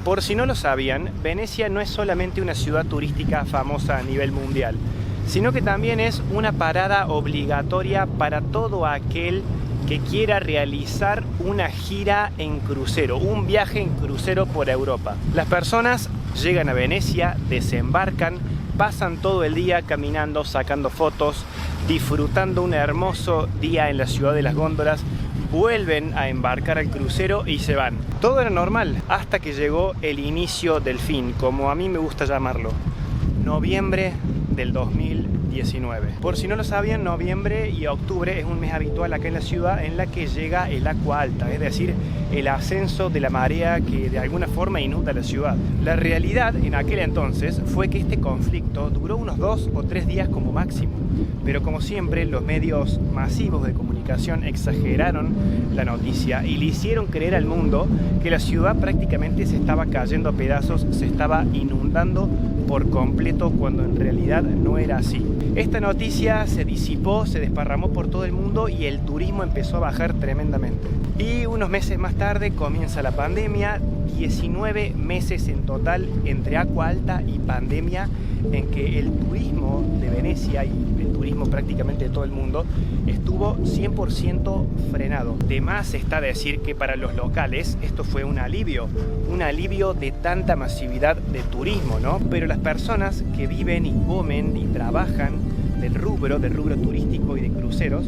Por si no lo sabían, Venecia no es solamente una ciudad turística famosa a nivel mundial, sino que también es una parada obligatoria para todo aquel que quiera realizar una gira en crucero, un viaje en crucero por Europa. Las personas llegan a Venecia, desembarcan, pasan todo el día caminando, sacando fotos, disfrutando un hermoso día en la ciudad de las góndolas, vuelven a embarcar al crucero y se van. Todo era normal hasta que llegó el inicio del fin, como a mí me gusta llamarlo, noviembre del 2019. Por si no lo sabían, noviembre y octubre es un mes habitual acá en la ciudad en la que llega el agua alta, es decir, el ascenso de la marea que de alguna forma inunda la ciudad. La realidad en aquel entonces fue que este conflicto duró unos 2 o 3 días como máximo, pero como siempre los medios masivos de comunicación exageraron la noticia y le hicieron creer al mundo que la ciudad prácticamente se estaba cayendo a pedazos, se estaba inundando por completo, cuando en realidad no era así. Esta noticia se disipó, se desparramó por todo el mundo y el turismo empezó a bajar tremendamente. Y unos meses más tarde comienza la pandemia, 19 meses en total entre agua alta y pandemia, en que el turismo de Venecia y el turismo prácticamente de todo el mundo estuvo 100% frenado. De más está decir que para los locales esto fue un alivio de tanta masividad de turismo, ¿no? Pero las personas que viven y comen y trabajan del rubro turístico y de cruceros,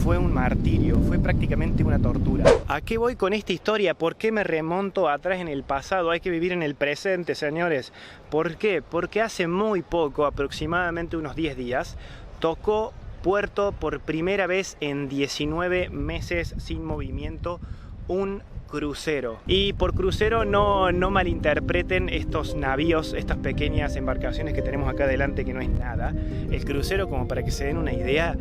fue un martirio, fue prácticamente una tortura. ¿A qué voy con esta historia? ¿Por qué me remonto atrás en el pasado? Hay que vivir en el presente, señores. ¿Por qué? Porque hace muy poco, aproximadamente unos 10 días, tocó puerto por primera vez en 19 meses sin movimiento un crucero. Y por crucero no malinterpreten estos navíos, estas pequeñas embarcaciones que tenemos acá adelante, que no es nada. El crucero, como para que se den una idea,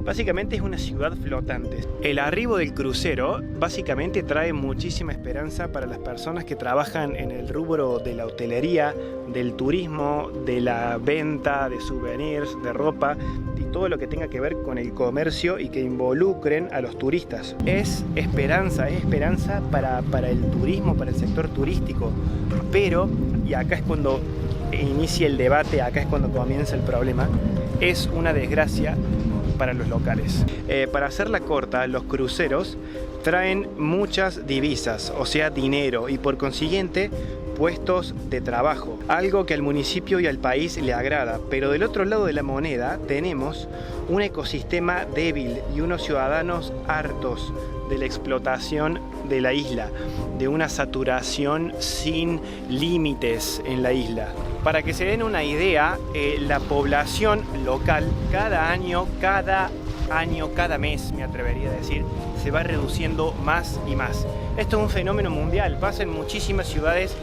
básicamente es una ciudad flotante. El arribo del crucero básicamente trae muchísima esperanza para las personas que trabajan en el rubro de la hotelería, del turismo, de la venta de souvenirs, de ropa y todo lo que tenga que ver con el comercio y que involucren a los turistas. Es esperanza para el turismo, para el sector turístico. Pero, y acá es cuando inicia el debate, acá es cuando comienza el problema, es una desgracia para los locales. Para hacerla corta, los cruceros traen muchas divisas, o sea, dinero, y por consiguiente puestos de trabajo, algo que al municipio y al país le agrada. Pero del otro lado de la moneda tenemos un ecosistema débil y unos ciudadanos hartos de la explotación de la isla, de una saturación sin límites en la isla. Para que se den una idea, la población local cada año, cada mes, me atrevería a decir, se va reduciendo más y más. Esto es un fenómeno mundial, pasa en muchísimas ciudades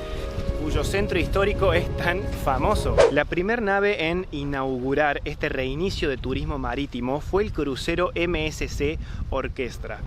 cuyo centro histórico es tan famoso. La primera nave en inaugurar este reinicio de turismo marítimo fue el crucero MSC Orchestra.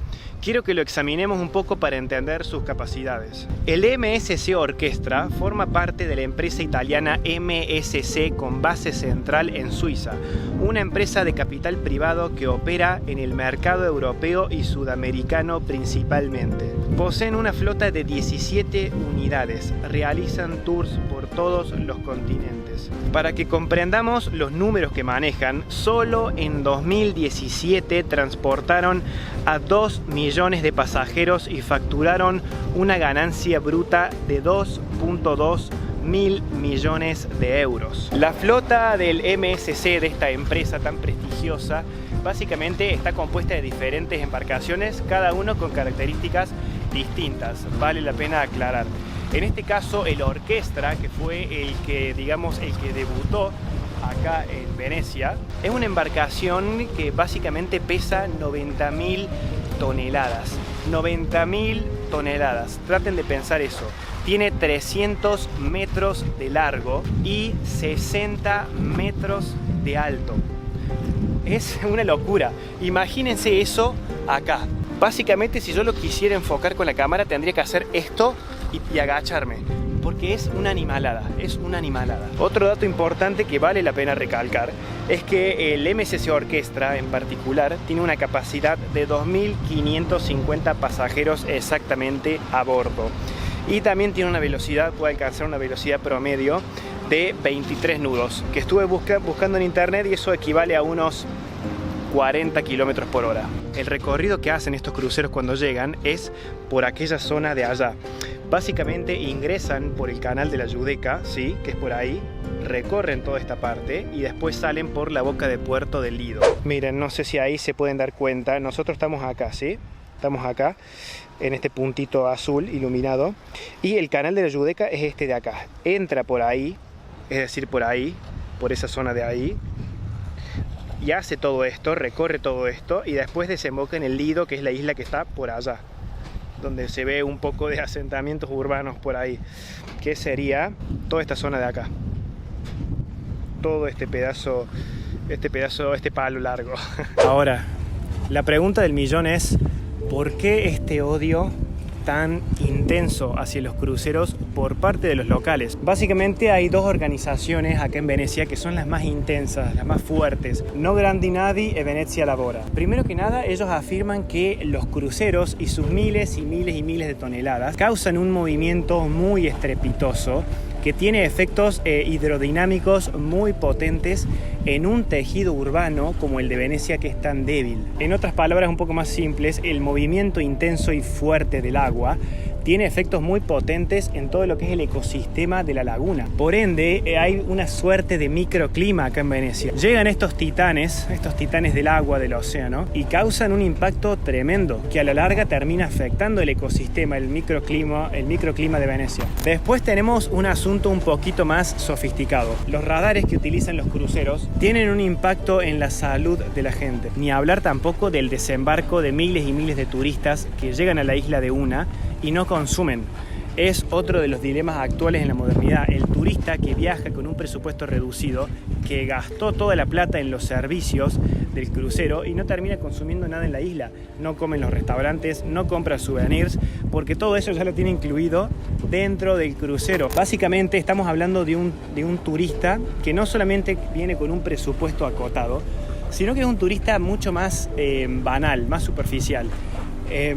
Quiero que lo examinemos un poco para entender sus capacidades. El MSC Orchestra forma parte de la empresa italiana MSC con base central en Suiza, una empresa de capital privado que opera en el mercado europeo y sudamericano principalmente. Poseen una flota de 17 unidades, realizan tours por todos los continentes. Para que comprendamos los números que manejan, solo en 2017 transportaron a 2 millones de pasajeros y facturaron una ganancia bruta de 2.2 mil millones de euros. La flota del MSC, de esta empresa tan prestigiosa, básicamente está compuesta de diferentes embarcaciones, cada uno con características distintas, vale la pena aclarar. En este caso el Orchestra, que fue el que debutó acá en Venecia, es una embarcación que básicamente pesa 90.000 toneladas. 90.000 toneladas, traten de pensar eso. Tiene 300 metros de largo y 60 metros de alto. Es una locura. Imagínense eso acá. Básicamente, si yo lo quisiera enfocar con la cámara, tendría que hacer esto y agacharme, porque es una animalada, Otro dato importante que vale la pena recalcar es que el MSC Orchestra en particular tiene una capacidad de 2.550 pasajeros exactamente a bordo. y también tiene una velocidad, puede alcanzar una velocidad promedio de 23 nudos, que estuve buscando en internet y eso equivale a unos 40 kilómetros por hora. El recorrido que hacen estos cruceros cuando llegan es por aquella zona de allá. Básicamente ingresan por el canal de la Giudecca, ¿sí? Que es por ahí, recorren toda esta parte y después salen por la boca de puerto del Lido. Miren, no sé si ahí se pueden dar cuenta, nosotros estamos acá, ¿sí? Estamos acá, en este puntito azul iluminado, y el canal de la Giudecca es este de acá. Entra por ahí, es decir, por ahí, por esa zona de ahí, y hace todo esto, recorre todo esto, y después desemboca en el Lido, que es la isla que está por allá, donde se ve un poco de asentamientos urbanos por ahí, que sería toda esta zona de acá. Todo este palo largo. Ahora, la pregunta del millón es, ¿por qué este odio tan intenso hacia los cruceros por parte de los locales? Básicamente hay dos organizaciones acá en Venecia que son las más intensas, las más fuertes: No Grandi Nadi e Venezia Lavora. Primero que nada, ellos afirman que los cruceros y sus miles y miles y miles de toneladas causan un movimiento muy estrepitoso que tiene efectos hidrodinámicos muy potentes en un tejido urbano como el de Venecia, que es tan débil. En otras palabras un poco más simples, el movimiento intenso y fuerte del agua tiene efectos muy potentes en todo lo que es el ecosistema de la laguna. Por ende, hay una suerte de microclima acá en Venecia. Llegan estos titanes del agua, del océano, y causan un impacto tremendo que a la larga termina afectando el ecosistema, el microclima de Venecia. Después tenemos un asunto un poquito más sofisticado. Los radares que utilizan los cruceros tienen un impacto en la salud de la gente. Ni hablar tampoco del desembarco de miles y miles de turistas que llegan a la isla de Una y no consumen. Es otro de los dilemas actuales en la modernidad. El turista que viaja con un presupuesto reducido, que gastó toda la plata en los servicios del crucero y no termina consumiendo nada en la isla. No come en los restaurantes, no compra souvenirs, porque todo eso ya lo tiene incluido dentro del crucero. Básicamente estamos hablando de un turista que no solamente viene con un presupuesto acotado, sino que es un turista mucho más banal, más superficial.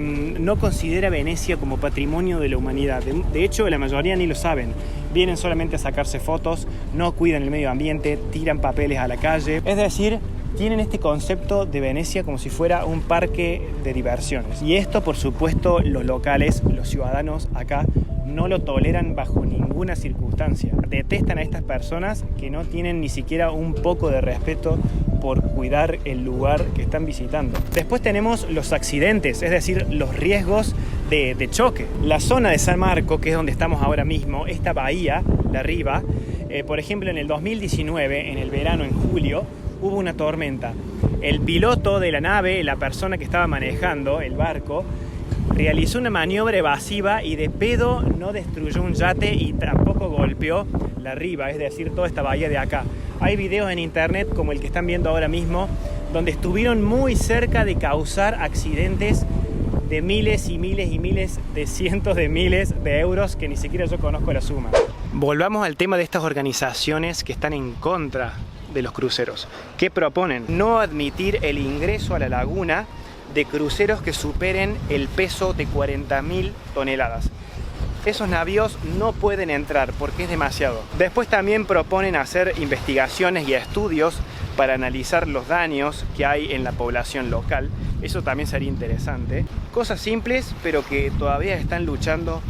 No considera Venecia como patrimonio de la humanidad. De hecho, la mayoría ni lo saben. Vienen solamente a sacarse fotos, no cuidan el medio ambiente, tiran papeles a la calle. Es decir, tienen este concepto de Venecia como si fuera un parque de diversiones. Y esto, por supuesto, los locales, los ciudadanos acá, no lo toleran bajo ninguna circunstancia. Detestan a estas personas que no tienen ni siquiera un poco de respeto por cuidar el lugar que están visitando. Después tenemos los accidentes, es decir, los riesgos de choque. La zona de San Marco, que es donde estamos ahora mismo, esta bahía de arriba, por ejemplo, en el 2019, en el verano, en julio, hubo una tormenta. El piloto de la nave, la persona que estaba manejando el barco, realizó una maniobra evasiva y de pedo no destruyó un yate y tampoco golpeó la riba, es decir, toda esta bahía de acá. Hay videos en internet como el que están viendo ahora mismo, donde estuvieron muy cerca de causar accidentes de miles y miles y miles, de cientos de miles de euros, que ni siquiera yo conozco la suma. Volvamos al tema de estas organizaciones que están en contra de los cruceros. ¿Qué proponen? No admitir el ingreso a la laguna de cruceros que superen el peso de 40.000 toneladas. Esos navíos no pueden entrar porque es demasiado. Después también proponen hacer investigaciones y estudios para analizar los daños que hay en la población local. Eso también sería interesante. Cosas simples, pero que todavía están luchando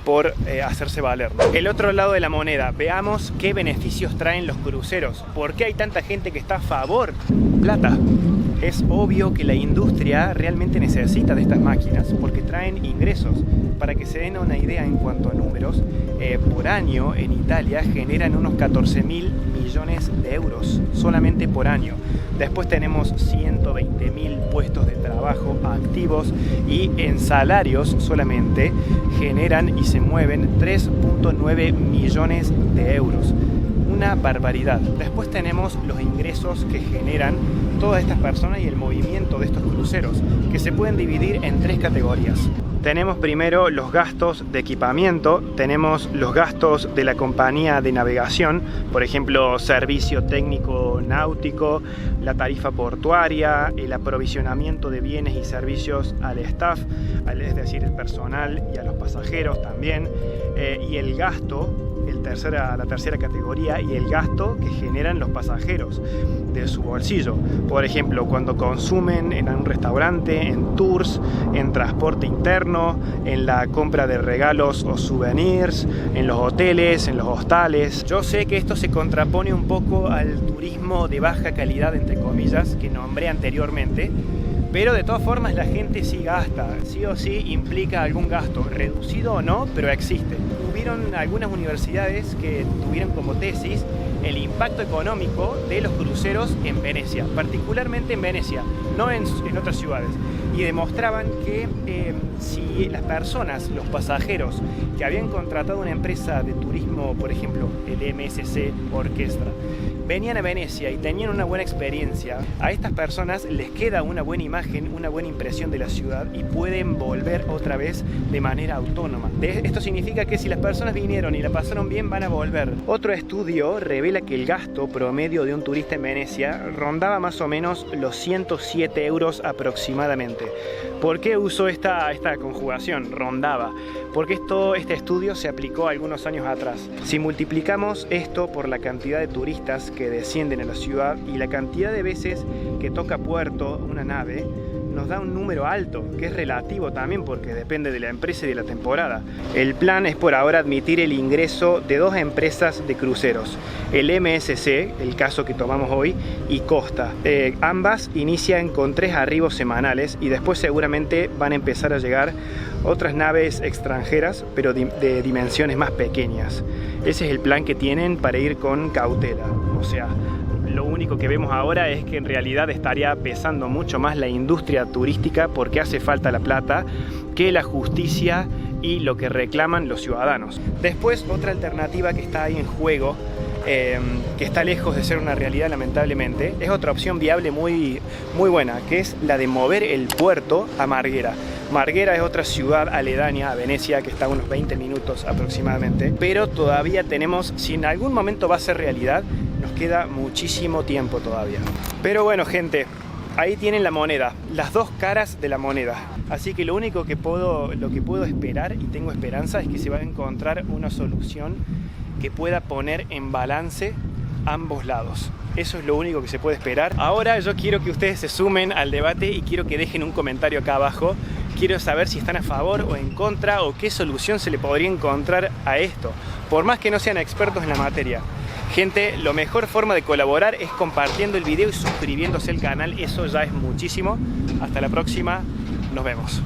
por hacerse valer. El otro lado de la moneda, veamos qué beneficios traen los cruceros. ¿Por qué hay tanta gente que está a favor? Plata. Es obvio que la industria realmente necesita de estas máquinas porque traen ingresos. Para que se den una idea en cuanto a números, por año en Italia generan unos 14.000 millones de euros solamente por año. Después tenemos 120.000 puestos de trabajo activos y en salarios solamente generan y se mueven 3.9 millones de euros. Una barbaridad. Después tenemos los ingresos que generan todas estas personas y el movimiento de estos cruceros, que se pueden dividir en tres categorías. Tenemos primero los gastos de equipamiento, tenemos los gastos de la compañía de navegación, por ejemplo, servicio técnico náutico, la tarifa portuaria, el aprovisionamiento de bienes y servicios al staff, es decir, el personal y a los pasajeros también, y el gasto, la tercera categoría, y el gasto que generan los pasajeros de su bolsillo. Por ejemplo, cuando consumen en un restaurante, en tours, en transporte interno, en la compra de regalos o souvenirs, en los hoteles, en los hostales. Yo sé que esto se contrapone un poco al turismo de baja calidad, entre comillas, que nombré anteriormente, pero de todas formas la gente sí gasta, sí o sí implica algún gasto, reducido o no, pero existe. Hubieron algunas universidades que tuvieron como tesis el impacto económico de los cruceros en Venecia, particularmente en Venecia, no en otras ciudades, y demostraban que si las personas, los pasajeros que habían contratado una empresa de turismo, por ejemplo el MSC Orquestra, venían a Venecia y tenían una buena experiencia, a estas personas les queda una buena imagen, una buena impresión de la ciudad y pueden volver otra vez de manera autónoma. Esto significa que si las personas vinieron y la pasaron bien, van a volver. Otro estudio revela que el gasto promedio de un turista en Venecia rondaba más o menos los 107 euros aproximadamente. ¿Por qué uso esta conjugación, rondaba? Porque este estudio se aplicó algunos años atrás. Si multiplicamos esto por la cantidad de turistas que descienden a la ciudad y la cantidad de veces que toca puerto una nave, nos da un número alto, que es relativo también porque depende de la empresa y de la temporada. El plan es por ahora admitir el ingreso de dos empresas de cruceros, el MSC, el caso que tomamos hoy, y Costa. Ambas inician con 3 arribos semanales y después seguramente van a empezar a llegar otras naves extranjeras, pero de dimensiones más pequeñas. Ese es el plan que tienen para ir con cautela. O sea, lo único que vemos ahora es que en realidad estaría pesando mucho más la industria turística porque hace falta la plata que la justicia y lo que reclaman los ciudadanos. Después, otra alternativa que está ahí en juego, que está lejos de ser una realidad lamentablemente, es otra opción viable muy buena, que es la de mover el puerto a Marghera. Marghera es otra ciudad aledaña a Venecia que está a unos 20 minutos aproximadamente, pero todavía tenemos, si en algún momento va a ser realidad, nos queda muchísimo tiempo todavía. Pero bueno, gente, ahí tienen la moneda, las dos caras de la moneda. Así que lo que puedo esperar, y tengo esperanza, es que se va a encontrar una solución que pueda poner en balance ambos lados. Eso es lo único que se puede esperar. Ahora yo quiero que ustedes se sumen al debate y quiero que dejen un comentario acá abajo. Quiero saber si están a favor o en contra o qué solución se le podría encontrar a esto, por más que no sean expertos en la materia. Gente, la mejor forma de colaborar es compartiendo el video y suscribiéndose al canal. Eso ya es muchísimo. Hasta la próxima. Nos vemos.